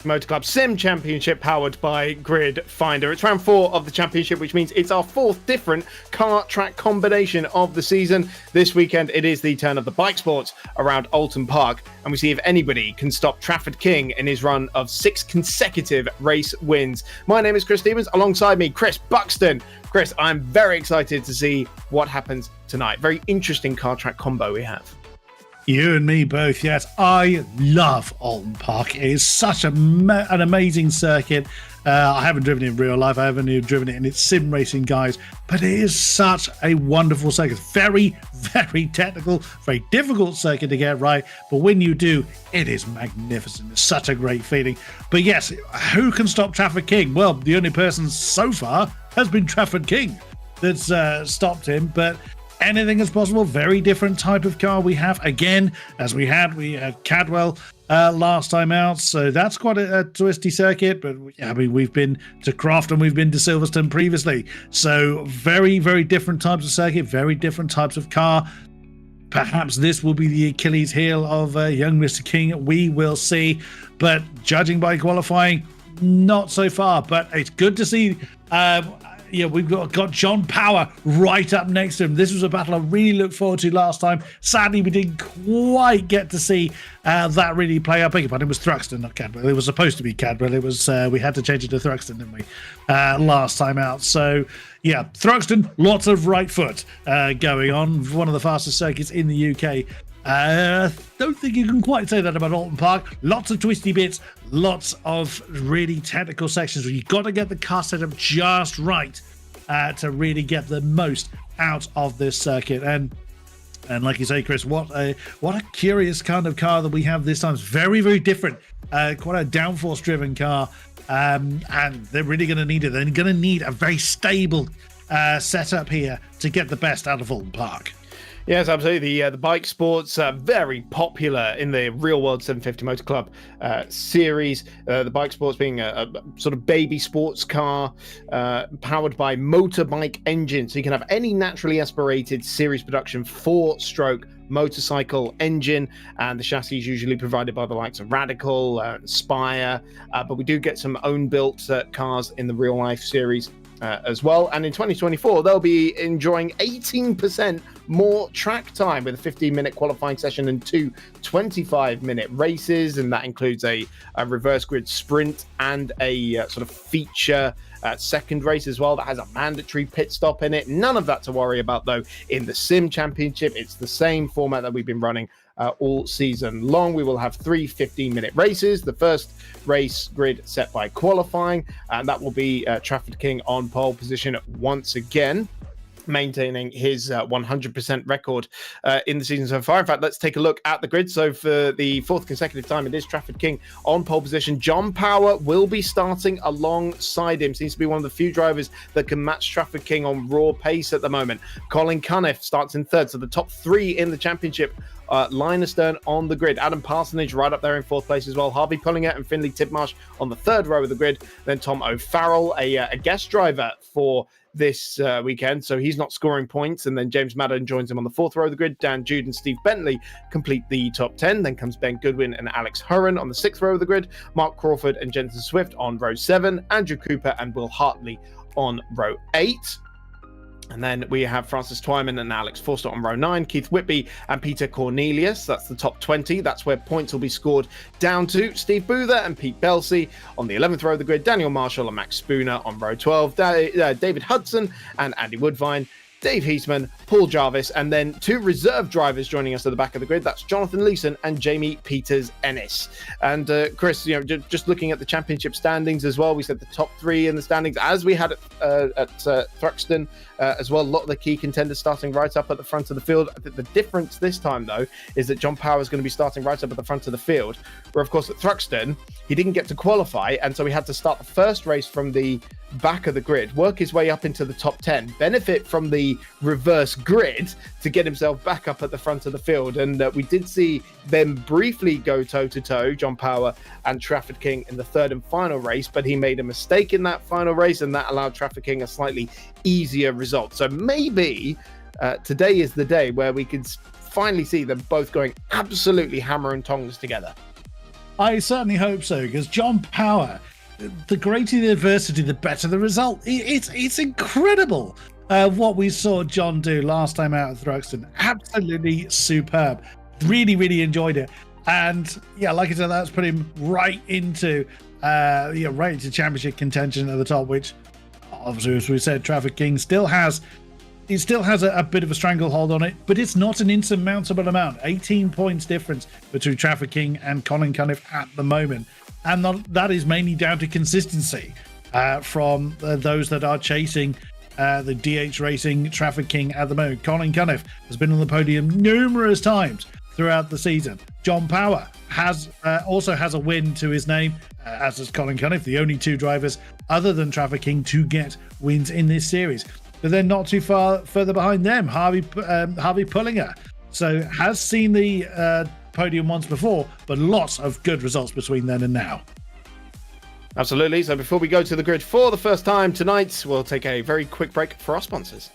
Motor Club Sim Championship powered by Grid Finder. It's round 4 of the championship, which means it's our 4th different car track combination of the season. This weekend, it is the turn of the bike sports around Oulton Park, and we see if anybody can stop Trafford King in his run of 6 consecutive race wins. My name is Chris Stevens. Alongside me, Chris Buxton. Chris, I'm very excited to see what happens tonight. Very interesting car track combo we have. You and me both, yes. I love Oulton Park. It is such an amazing circuit. I haven't driven it in real life. I haven't even driven it in its sim racing guise. But it is such a wonderful circuit. Very, very technical, very difficult circuit to get right. But when you do, it is magnificent. It's such a great feeling. But yes, who can stop Trafford King? Well, the only person so far has been Trafford King that's stopped him. But anything is possible. Very different type of car we have. Again, as we had Cadwell last time out, so that's quite a twisty circuit. But I mean, we've been to Croft and we've been to Silverstone previously, so very, very different types of circuit, very different types of car. Perhaps this will be the Achilles heel of young Mr. King. We will see, but judging by qualifying, not so far. But it's good to see. We've got John Power right up next to him. This was a battle I really looked forward to last time. Sadly, we didn't quite get to see that really play up. But it was Thruxton, not Cadwell. It was supposed to be Cadwell. It was we had to change it to Thruxton, didn't we? Last time out. So yeah, Thruxton, lots of right foot going on. One of the fastest circuits in the UK. Don't think you can quite say that about Oulton Park. Lots of twisty bits, lots of really technical sections where you've got to get the car set up just right to really get the most out of this circuit. And like you say, Chris, what a curious kind of car that we have this time. It's very, very different. Quite a downforce driven car. And they're really going to need it. They're going to need a very stable setup here to get the best out of Oulton Park. Yes, absolutely. The bike sports are very popular in the real world 750 Motor Club series. The bike sports being a sort of baby sports car powered by motorbike engine. So you can have any naturally aspirated series production 4-stroke motorcycle engine, and the chassis is usually provided by the likes of Radical, Spire, but we do get some own built cars in the real life series as well. And in 2024 they'll be enjoying 18% more track time with a 15-minute qualifying session and 2 25-minute races, and that includes a reverse grid sprint and a sort of feature second race as well that has a mandatory pit stop in it. None of that to worry about though in the Sim Championship. It's the same format that we've been running all season long. We will have 3 15-minute races. The first race grid set by qualifying, and that will be Trafford King on pole position once again, maintaining his 100% record in the season so far. In fact, let's take a look at the grid. So for the 4th consecutive time, it is Trafford King on pole position. John Power will be starting alongside him. Seems to be one of the few drivers that can match Trafford King on raw pace at the moment. Colin Cunniff starts in 3rd. So the top 3 in the championship, line astern on the grid. Adam Parsonage right up there in 4th place as well. Harvey Pullinger and Finley Tidmarsh on the 3rd row of the grid. Then Tom O'Farrell, a guest driver for this weekend, so he's not scoring points. And then James Madden joins him on the 4th row of the grid. Dan Jude and Steve Bentley complete the top 10. Then comes Ben Goodwin and Alex Hurren on the 6th row of the grid. Mark Crawford and Jensen Swift on row 7. Andrew Cooper and Will Hartley on row 8. And then we have Francis Twyman and Alex Forster on row 9, Keith Whitby and Peter Cornelius. That's the top 20. That's where points will be scored down to. Steve Boother and Pete Belsey on the 11th row of the grid. Daniel Marshall and Max Spooner on row 12. David Hudson and Andy Woodvine. Dave Heisman, Paul Jarvis, and then 2 reserve drivers joining us at the back of the grid. That's Jonathan Leeson and Jamie Peters-Ennis. And Chris, just looking at the championship standings as well, we said the top 3 in the standings, as we had at Thruxton as well. A lot of the key contenders starting right up at the front of the field. I think the difference this time, though, is that John Power is going to be starting right up at the front of the field, where, of course, at Thruxton, he didn't get to qualify, and so he had to start the first race from the back of the grid, work his way up into the top 10, benefit from the reverse grid to get himself back up at the front of the field. And we did see them briefly go toe-to-toe, John Power and Trafford King, in the 3rd and final race, but he made a mistake in that final race, and that allowed Trafford King a slightly easier result. So maybe today is the day where we could finally see them both going absolutely hammer and tongs together. I certainly hope so, because John Power, the greater the adversity, the better the result. It's incredible what we saw John do last time out at Thruxton. Absolutely superb. Really, really enjoyed it. And yeah, like I said, that's put him right into championship contention at the top, which obviously, as we said, Traffic King still has a bit of a stranglehold on it, but it's not an insurmountable amount. 18 points difference between Traffic King and Colin Cunniff at the moment. And that is mainly down to consistency from those that are chasing the DH Racing Traffic King at the moment. Colin Cunniff has been on the podium numerous times throughout the season. John Power also has a win to his name, as does Colin Cunniff, the only two drivers other than Traffic King to get wins in this series. But then not too far further behind them, Harvey Pullinger. So has seen the podium once before, but lots of good results between then and now. Absolutely. So before we go to the grid for the first time tonight, we'll take a very quick break for our sponsors.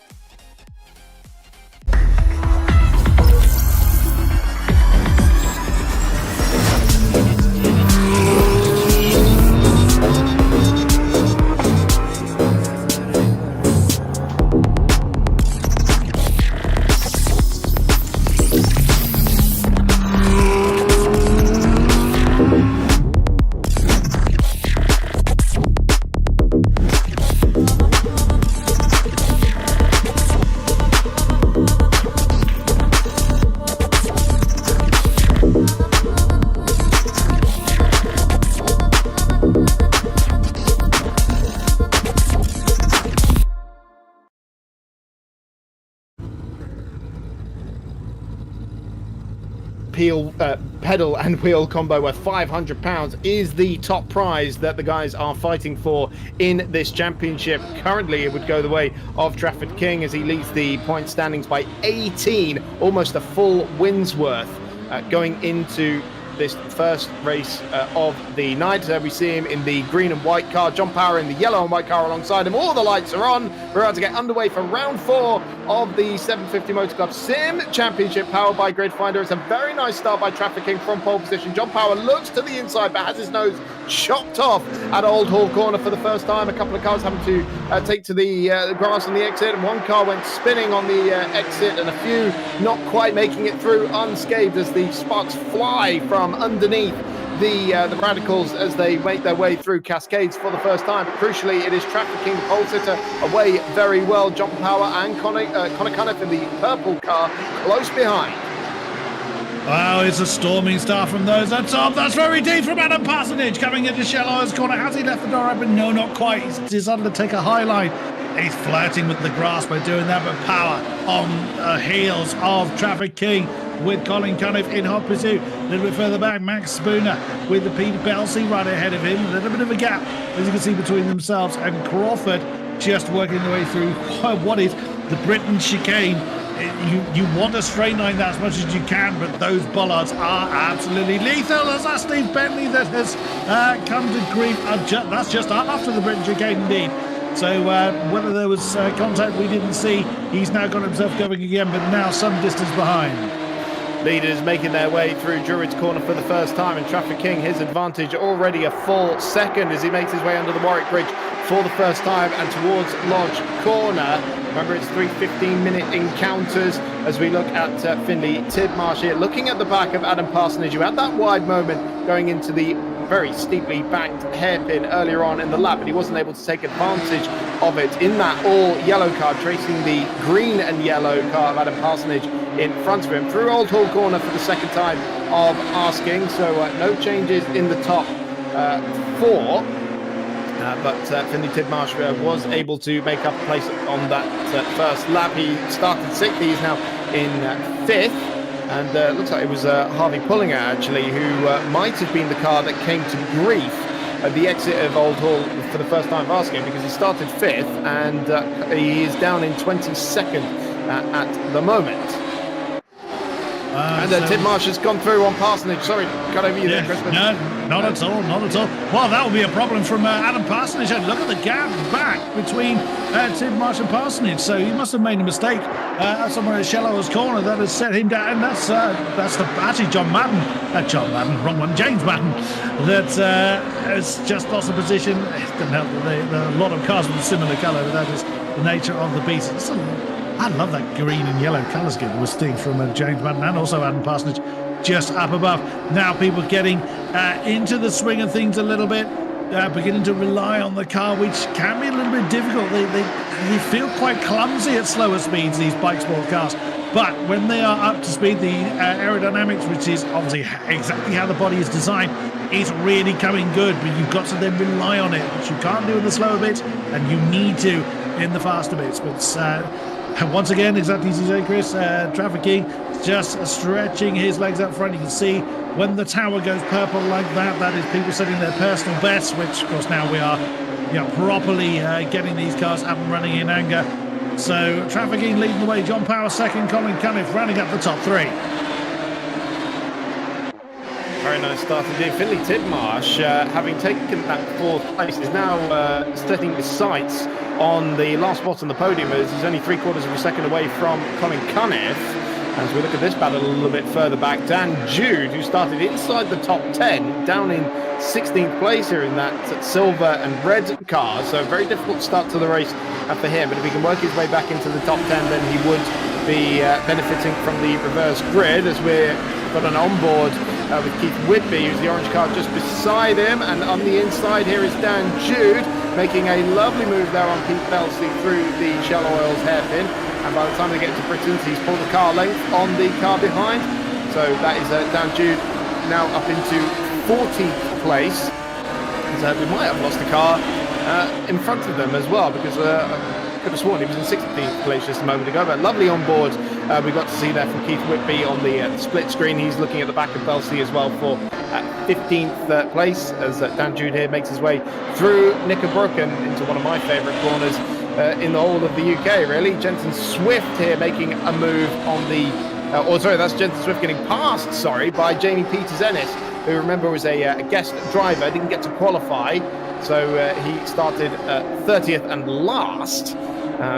Pedal and wheel combo where £500 is the top prize that the guys are fighting for in this championship. Currently it would go the way of Traffic King as he leads the point standings by 18, almost a full win's worth going into this first race of the night. We see him in the green and white car, John Power in the yellow and white car alongside him. All the lights are on. We're about to get underway for round 4 of the 750 Motor Club Sim Championship powered by Gridfinder. It's a very nice start by Traffic King from pole position. John Power looks to the inside but has his nose chopped off at Old Hall Corner for the first time. A couple of cars having to take to the grass on the exit, and one car went spinning on the exit, and a few not quite making it through unscathed as the sparks fly from underneath the radicals as they make their way through Cascades for the first time. But crucially, it is Traffic King, the pole sitter, away very well. John Power and Connor Cunniff in the purple car close behind. Wow, it's a storming start from those at top. That's very deep from Adam Parsonage coming into Shelley's corner. Has he left the door open? No, not quite. He's decided to take a high line. He's flirting with the grass by doing that, but Power on the heels of Traffic King with Colin Cunniff in hot pursuit. A little bit further back, Max Spooner with the Peter Belsey right ahead of him. A little bit of a gap, as you can see, between themselves and Crawford just working their way through what is the Britain chicane. You want to straight line that as much as you can, but those bollards are absolutely lethal. As that Steve Bentley that has come to grief. That's just after the Britain chicane indeed. So whether there was contact we didn't see, he's now got himself going again, but now some distance behind. Leaders making their way through Drurid's Corner for the first time, and Traffic King, his advantage already a full second as he makes his way under the Warwick Bridge for the first time and towards Lodge Corner. Remember, it's 3 15-minute encounters as we look at Finley Tidmarsh here, looking at the back of Adam Parsonage, who had that wide moment going into the very steeply banked hairpin earlier on in the lap, but he wasn't able to take advantage of it in that all-yellow car, tracing the green and yellow car of Adam Parsonage in front of him through Old Hall Corner for the second time of asking. So no changes in the top 4. But Finley Tidmarsh was able to make up a place on that first lap. He started 6th. He's now in 5th. And looks like it was Harvey Pullinger, actually, who might have been the car that came to grief at the exit of Old Hall for the first time of asking, because he started 5th and he is down in 22nd at the moment. And Tidmarsh has gone through on Parsonage. Sorry, cut over you there, Chris. No, not at all, not at all. Well, that will be a problem from Adam Parsonage. And look at the gap back between Tidmarsh and Parsonage. So he must have made a mistake somewhere at Shellow's corner that has set him down. And that's actually James Madden, that has just lost the position. It doesn't help that there are a lot of cars with a similar colour, but that is the nature of the beast. I love that green and yellow colour scheme we're seeing from James Madden and also Adam Parsonage just up above. Now people getting into the swing of things a little bit, beginning to rely on the car, which can be a little bit difficult. They feel quite clumsy at slower speeds, these bike sport cars. But when they are up to speed, the aerodynamics, which is obviously exactly how the body is designed, is really coming good. But you've got to then rely on it, which you can't do in the slower bits, and you need to in the faster bits. But once again, exactly as you say, Chris, Traffic King just stretching his legs up front. You can see when the tower goes purple like that, that is people setting their personal best, which of course now we are properly getting these cars up and running in anger. So Traffic King leading the way, John Power second, Colin Cunniff rounding up the top three. Very nice start indeed. Finley Tidmarsh, having taken that fourth place, is now setting his sights on the last spot on the podium, as he's only 3/4 of a second away from Colin Cunniff. As we look at this battle a little bit further back, Dan Jude, who started inside the top 10, down in 16th place here in that silver and red car. So a very difficult start to the race for him. But if he can work his way back into the top 10, then he would be benefiting from the reverse grid, as we've got an onboard with Keith Whitby, who's the orange car just beside him. And on the inside here is Dan Jude, making a lovely move there on Pete Belsey through the Shell Oils hairpin. And by the time they get to Britain's, he's pulled the car length on the car behind. So that is Dan Jude now up into 14th place. And we might have lost the car in front of them as well, because I could have sworn he was in 16th place just a moment ago. But lovely on board we got to see there from Keith Whitby on the split screen. He's looking at the back of Belsey as well for 15th place, as Dan Jude here makes his way through Knickerbroken into one of my favourite corners in the whole of the UK, really. Jensen Swift here making a move on the that's Jensen Swift getting passed, by Jamie Peters-Ennis, who, remember, was a guest driver, didn't get to qualify, so he started 30th and last.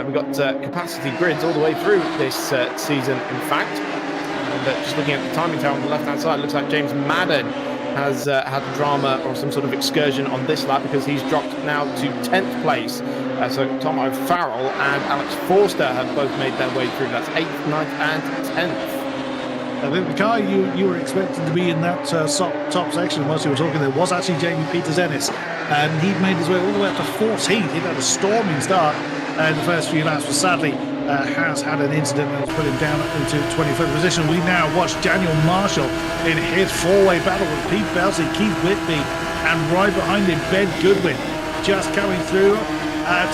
We've got capacity grids all the way through this season, in fact. And just looking at the timing tower on the left-hand side, it looks like James Madden has had drama or some sort of excursion on this lap, because he's dropped now to 10th place. So Tom O'Farrell and Alex Forster have both made their way through. That's 8th, 9th and 10th. I think the car you were expecting to be in that top section, whilst you were talking, there was actually Jamie Peters-Ennis, and he made his way all the way up to 14th. He'd had a storming start in the first few laps, but sadly has had an incident that has put him down into 25th position. We now watch Daniel Marshall in his four-way battle with Pete Belsey, Keith Whitby, and right behind him Ben Goodwin, just coming through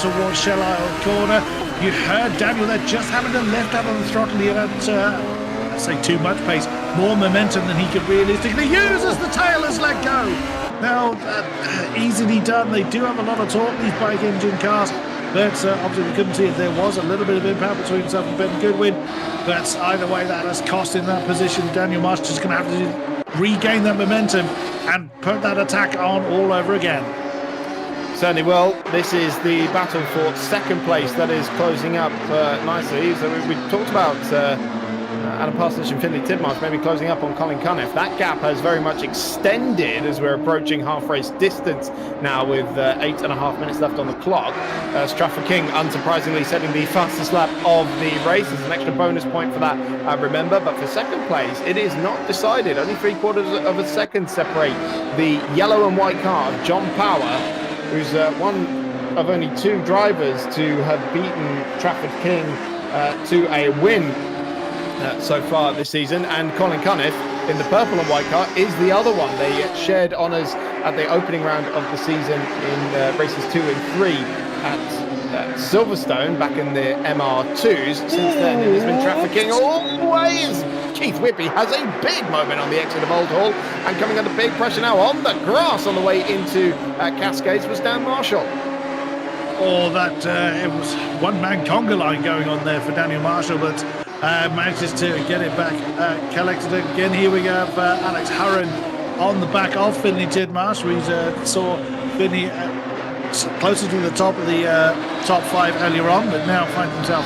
towards Shell Isle corner. You heard Daniel there just having to left out on the throttle. He had I'd say too much pace, more momentum than he could realistically use as the tail has let go. Now, easily done. They do have a lot of torque, these bike engine cars, but obviously we couldn't see if there was a little bit of impact between himself and Ben Goodwin. But either way, that has cost in that position. Daniel Marsh just going to have to regain that momentum and put that attack on all over again. Certainly will. This is the battle for second place that is closing up nicely. So we talked about Adam Parsonage and Finley Tidmarsh maybe closing up on Colin Cunniff. That gap has very much extended as we're approaching half-race distance now, with 8.5 minutes left on the clock. Traffic King, unsurprisingly, setting the fastest lap of the race. There's an extra bonus point for that, remember. But for second place, it is not decided. Only 3/4 of a second separate the yellow and white car of John Power, who's one of only two drivers to have beaten Traffic King to a win so far this season, and Colin Cunniff in the purple and white car is the other one. They shared honours at the opening round of the season in races 2 and 3 at Silverstone back in the MR2s. Since then, it has been Traffic King always. Keith Whitby has a big moment on the exit of Old Hall, and coming under big pressure now on the grass on the way into Cascades was Dan Marshall. It was one-man conga line going on there for Daniel Marshall, but Manages to get it back collected again. Here we have Alex Hurren on the back of Finley Tidmarsh. We saw Finley closer to the top of the top 5 earlier on, but now finds himself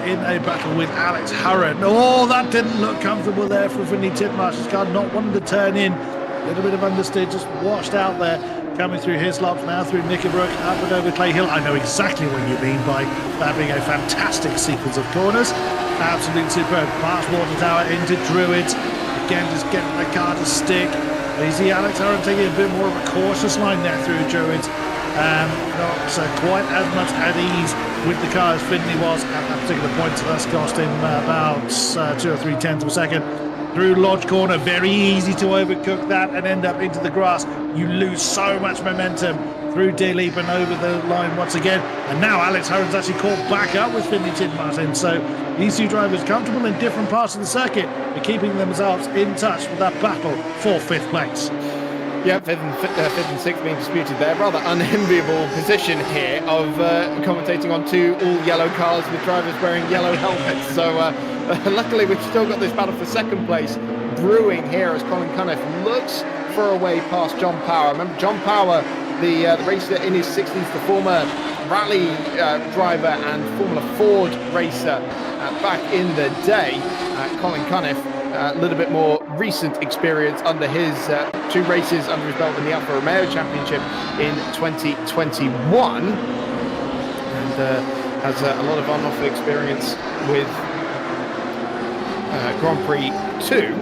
in a battle with Alex Hurren. Oh, that didn't look comfortable there for Finley Tidmarsh's car, not wanting to turn in. A little bit of understeer, just washed out there. Coming through Hislop, now through Knickerbrook, up and over Clay Hill. I know exactly what you mean by that being a fantastic sequence of corners. Absolutely superb. Past Water Tower into Druids. Again, just getting the car to stick. You see Alex Hurren taking a bit more of a cautious line there through Druids. Not quite as much at ease with the car as Finley was at that particular point, so that's cost him about 2 or 3 tenths of a second. Through Lodge Corner, very easy to overcook that and end up into the grass. You lose so much momentum through Deerleap and over the line once again. And now Alex Hurren's actually caught back up with Finley Tidmarsh. So these two drivers comfortable in different parts of the circuit, but keeping themselves in touch with that battle for 5th place. Yeah, fifth and sixth being disputed there. Rather unenviable position here of commentating on 2 all-yellow cars with drivers wearing yellow helmets. So luckily we've still got this battle for 2nd place brewing here as Colin Cunniff looks for a way past John Power. Remember, John Power, the racer in his 60s, the former rally driver and Formula Ford racer back in the day. Colin Cunniff, a little bit more recent experience under his 2 races under his belt in the Alfa Romeo Championship in 2021, and has a lot of on-off experience with Grand Prix 2.